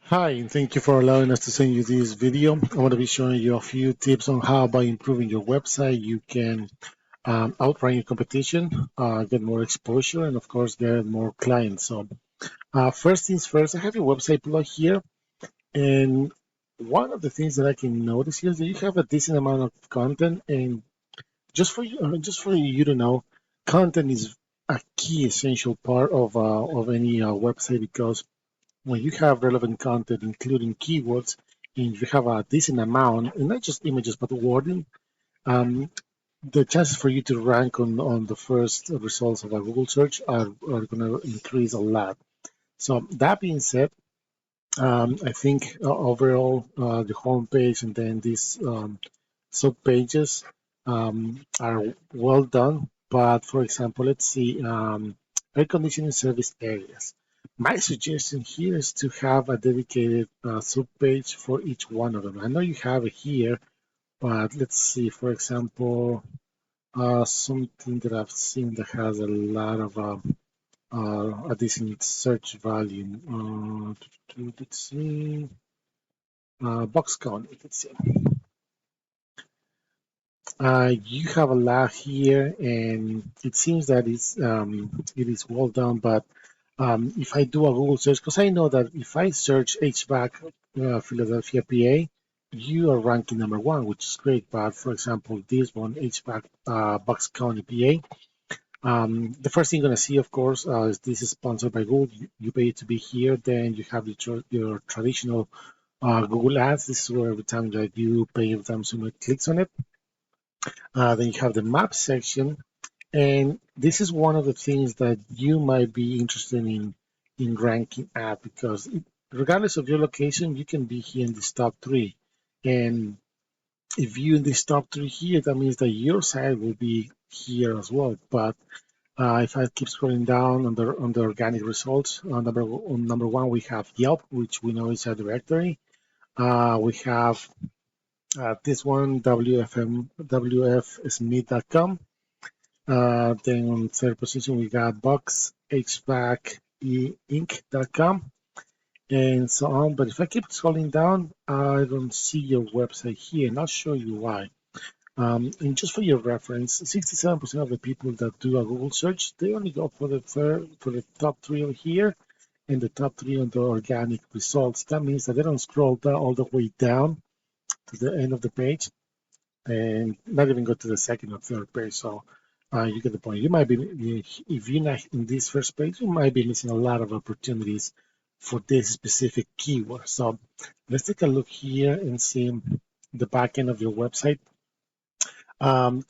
Hi, and thank you for allowing us to send you this video. I want to be showing you a few tips on how by improving your website you can outrun your competition, get more exposure, and of course get more clients. So first things first, I have your website blog here, and one of the things that I can notice here is that you have a decent amount of content, and just for you to know, content is a key essential part of any website because when you have relevant content, including keywords, and you have a decent amount, and not just images but wording, um, the chances for you to rank on the first results of a Google search are going to increase a lot. So that being said, I think overall the homepage and then these sub pages are well done. But for example, let's see, air conditioning service areas. My suggestion here is to have a dedicated sub page for each one of them. I know you have it here, but let's see, for example, something that I've seen that has a lot of a decent search volume. Let's see, box count. Let's see. You have a lot here, and it seems that it is well done. But if I do a Google search, because I know that if I search HVAC Philadelphia, PA, you are ranking number one, which is great. But for example, this one, HVAC Bucks County, PA, the first thing you're going to see, of course, is this is sponsored by Google. You pay to be here. Then you have your traditional Google Ads. This is where every time that you pay, every time someone clicks on it. Then you have the map section, and this is one of the things that you might be interested in ranking at because regardless of your location, you can be here in this top three. And if you in this top three here, that means that your site will be here as well. But if I keep scrolling down on the organic results, on number one we have Yelp, which we know is a directory. We have this one, wfsmith.com. Then on third position, we got Box, HVACinc.com, and so on. But if I keep scrolling down, I don't see your website here, and I'll show you why. And just for your reference, 67% of the people that do a Google search, they only go for the top three over here and the top three on the organic results. That means that they don't scroll down all the way down to the end of the page and not even go to the second or third page. So you get the point. You might be, if you're not in this first page, you might be missing a lot of opportunities for this specific keyword. So let's take a look here and see the back end of your website.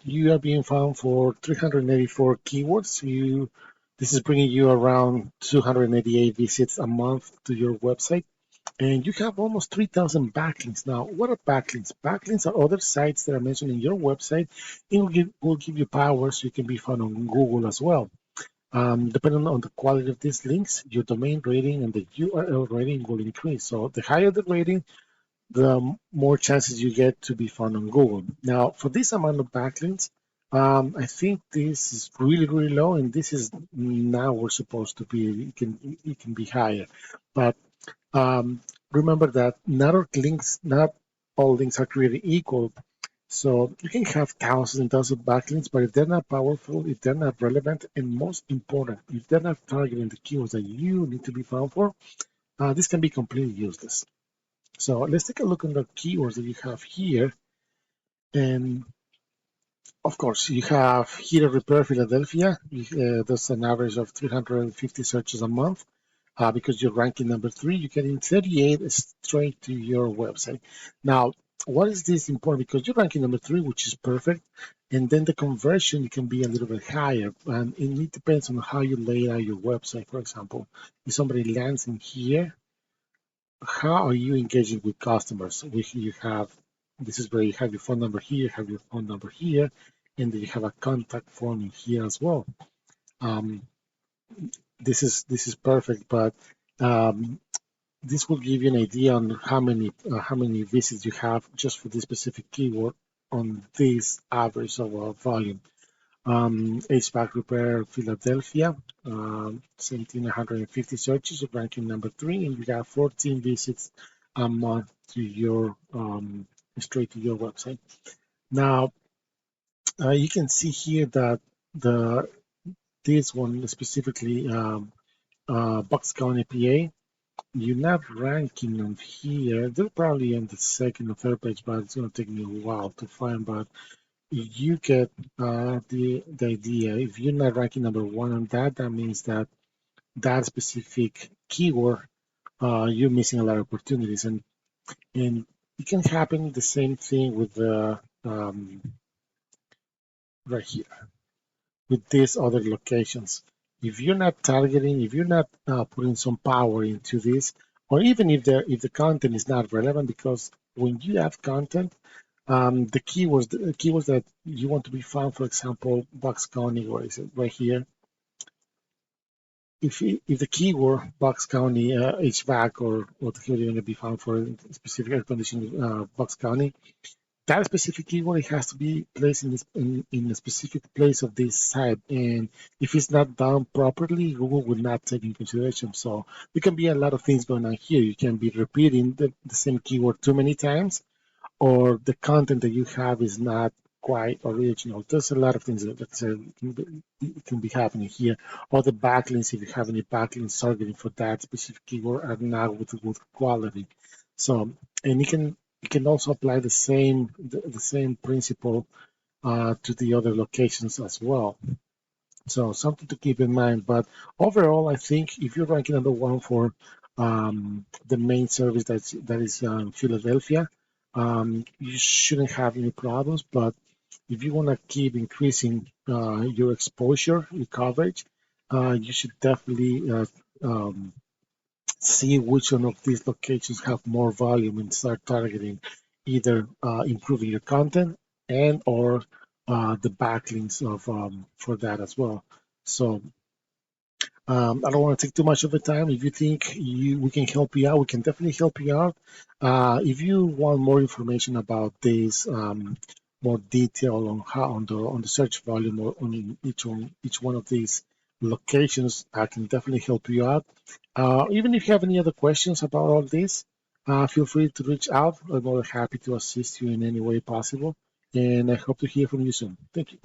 You are being found for 384 keywords. This is bringing you around 288 visits a month to your website. And you have almost 3,000 backlinks. Now, what are backlinks? Backlinks are other sites that are mentioned in your website. It will give you power so you can be found on Google as well. Depending on the quality of these links, your domain rating and the URL rating will increase. So the higher the rating, the more chances you get to be found on Google. Now, for this amount of backlinks, I think this is really, really low, and this is now we're supposed to be. It can be higher, but remember that not all links are created equal. So you can have thousands and thousands of backlinks, but if they're not powerful, if they're not relevant, and most important, if they're not targeting the keywords that you need to be found for, this can be completely useless. So let's take a look at the keywords that you have here. And of course, you have heater repair Philadelphia. That's an average of 350 searches a month. Because you're ranking number three, you're getting 38 straight to your website. Now, what is this important? Because you're ranking number three, which is perfect, and then the conversion can be a little bit higher, and it depends on how you lay out your website. For example, if somebody lands in here, how are you engaging with customers? You have this is where you have your phone number here, have your phone number here, and then you have a contact form in here as well. Um, this is perfect, but um, this will give you an idea on how many visits you have just for this specific keyword on this average of volume. HVAC repair Philadelphia, 1,750 searches, ranking number 3, and you got 14 visits a month to your straight to your website. Now, you can see here that the this one specifically, Bucks County, PA, you're not ranking on here. They're probably on the second or third page, but it's going to take me a while to find. But you get the idea. If you're not ranking number one on that, that means that that specific keyword, you're missing a lot of opportunities, and it can happen the same thing with the right here with these other locations. If you're not targeting, if you're not putting some power into this, or even if the content is not relevant, because when you have content, the keywords that you want to be found, for example, Bucks County, where is it? Right here. If the keyword Bucks County HVAC or the keyword you're going to be found for specific air conditioning Bucks County, that specific keyword it has to be placed in a specific place of this site, and if it's not done properly, Google will not take in consideration. So there can be a lot of things going on here. You can be repeating the same keyword too many times, or the content that you have is not quite original. There's a lot of things that can be happening here. Or the backlinks, if you have any backlinks targeting for that specific keyword, are not with good quality. So, and you can also apply the same principle to the other locations as well. So something to keep in mind. But overall, I think if you're ranking number one for the main service that is Philadelphia, you shouldn't have any problems. But if you want to keep increasing your exposure, your coverage, you should definitely see which one of these locations have more volume and start targeting either improving your content and or the backlinks of for that as well. So I don't want to take too much of the time. If you think we can help you out, we can definitely help you out. If you want more information about this, more detail on how on the search volume or on each one of these locations, I can definitely help you out. Even if you have any other questions about all this, feel free to reach out. I'm more than happy to assist you in any way possible. And I hope to hear from you soon. Thank you.